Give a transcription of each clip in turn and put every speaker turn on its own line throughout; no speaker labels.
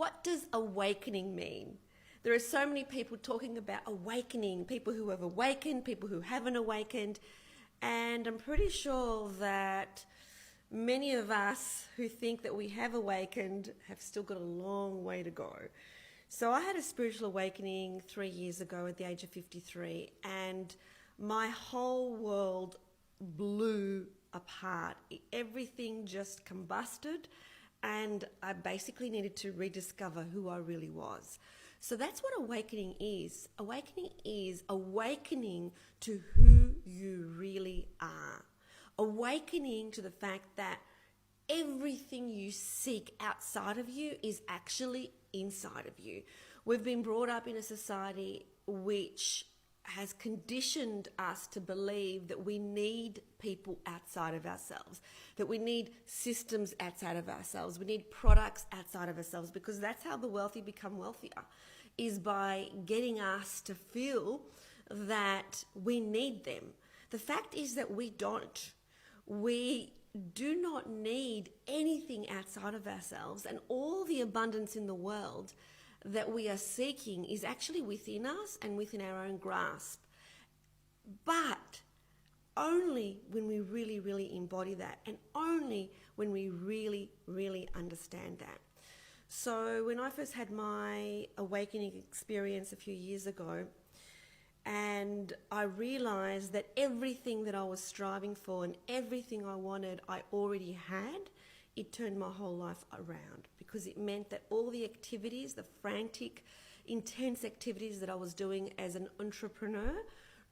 what does awakening mean? There are so many people talking about awakening, people who have awakened, people who haven't awakened, and I'm pretty sure that many of us who think that we have awakened have still got a long way to go. So I had a spiritual awakening 3 years ago at the age of 53, and my whole world blew apart. Everything just combusted, and I basically needed to rediscover who I really was. So that's what awakening is. Awakening is awakening to who you really are. Awakening to the fact that everything you seek outside of you is actually inside of you. We've been brought up in a society which has conditioned us to believe that we need people outside of ourselves, that we need systems outside of ourselves, we need products outside of ourselves, because that's how the wealthy become wealthier, is by getting us to feel that we need them. The fact is that we don't. We do not need anything outside of ourselves, and all the abundance in the world that we are seeking is actually within us and within our own grasp. But only when we really, really embody that, and only when we really, really understand that. So when I first had my awakening experience a few years ago, and I realized that everything that I was striving for and everything I wanted, I already had, it turned my whole life around, because it meant that all the activities, the frantic, intense activities that I was doing as an entrepreneur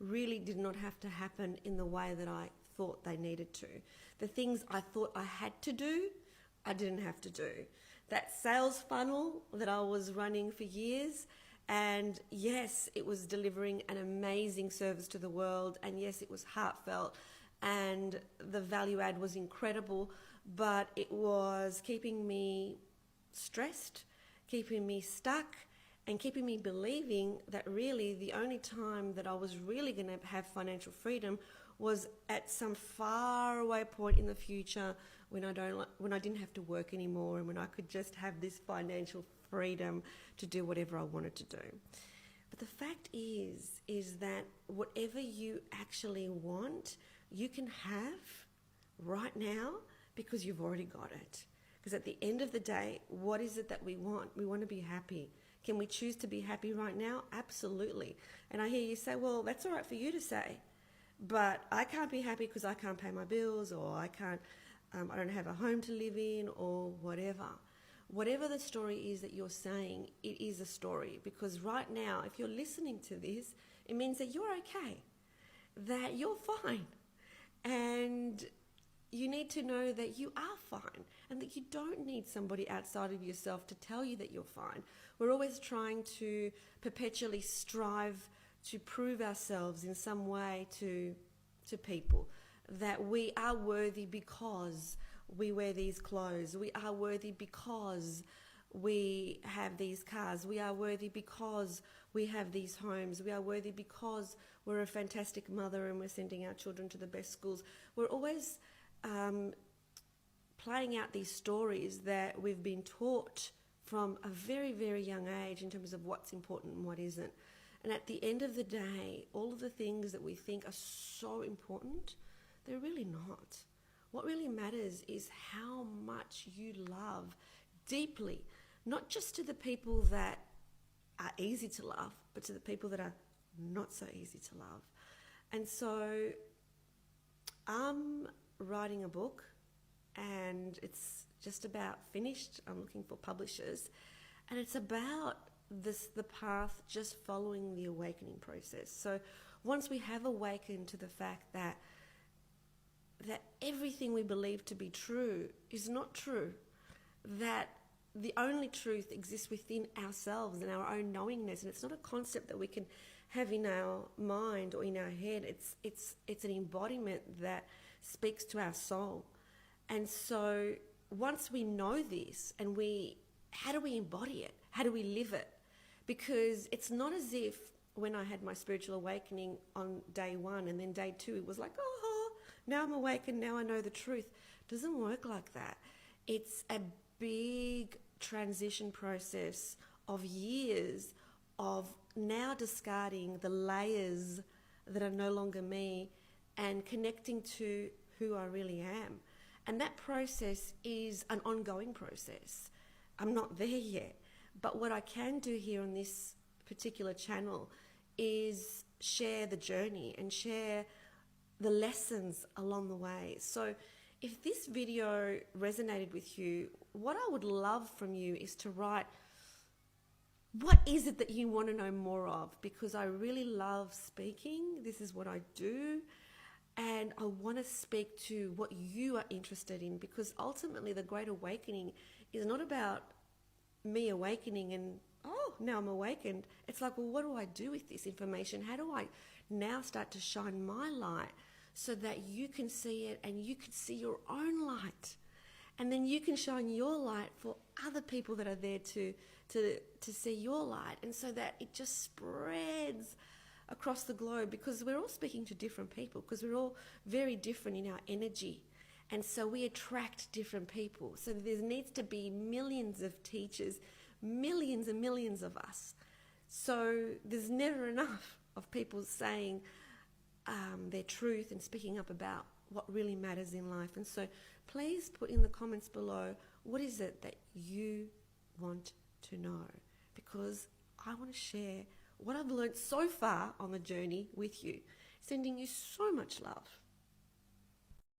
really did not have to happen in the way that I thought they needed to. The things I thought I had to do, I didn't have to do. That sales funnel that I was running for years, and yes, it was delivering an amazing service to the world, and yes, it was heartfelt, and the value add was incredible, but it was keeping me stressed, keeping me stuck, and keeping me believing that really the only time that I was really going to have financial freedom was at some faraway point in the future when I didn't have to work anymore, and when I could just have this financial freedom to do whatever I wanted to do. But the fact is that whatever you actually want, you can have right now, because you've already got it. Because at the end of the day, what is it that we want? We want to be happy. Can we choose to be happy right now? Absolutely. And I hear you say, well, that's all right for you to say, but I can't be happy because I can't pay my bills, or I don't have a home to live in, or whatever. Whatever the story is that you're saying, it is a story. Because right now, if you're listening to this, it means that you're okay, that you're fine. And you need to know that you are fine, and that you don't need somebody outside of yourself to tell you that you're fine. We're always trying to perpetually strive to prove ourselves in some way to people, that we are worthy because we wear these clothes. We are worthy because we have these cars. We are worthy because we have these homes. We are worthy because we're a fantastic mother and we're sending our children to the best schools. We're always playing out these stories that we've been taught from a very, very young age in terms of what's important and what isn't. And at the end of the day, all of the things that we think are so important, they're really not. What really matters is how much you love deeply, not just to the people that are easy to love, but to the people that are not so easy to love. And so I'm writing a book, and it's just about finished. I'm looking for publishers, and it's about the path, just following the awakening process. So once we have awakened to the fact that everything we believe to be true is not true, that the only truth exists within ourselves and our own knowingness, and it's not a concept that we can have in our mind or in our head. It's an embodiment that speaks to our soul. And so once we know this, and how do we embody it? How do we live it? Because it's not as if when I had my spiritual awakening on day one, and then day two, it was like, oh, now I'm awakened, now I know the truth. It doesn't work like that. It's a big transition process of years of now discarding the layers that are no longer me and connecting to who I really am. And that process is an ongoing process. I'm not there yet. But what I can do here on this particular channel is share the journey and share the lessons along the way. So if this video resonated with you, what I would love from you is to write, what is it that you want to know more of? Because I really love speaking. This is what I do. And I want to speak to what you are interested in, because ultimately the Great Awakening is not about me awakening and, oh, now I'm awakened. It's like, well, what do I do with this information? How do I now start to shine my light so that you can see it and you can see your own light? And then you can shine your light for other people that are there to see your light. And so that it just spreads across the globe, because we're all speaking to different people, because we're all very different in our energy. And so we attract different people. So there needs to be millions of teachers, millions and millions of us. So there's never enough of people saying their truth and speaking up about what really matters in life. And so please put in the comments below, what is it that you want to know? Because I want to share what I've learned so far on the journey with you. Sending you so much love.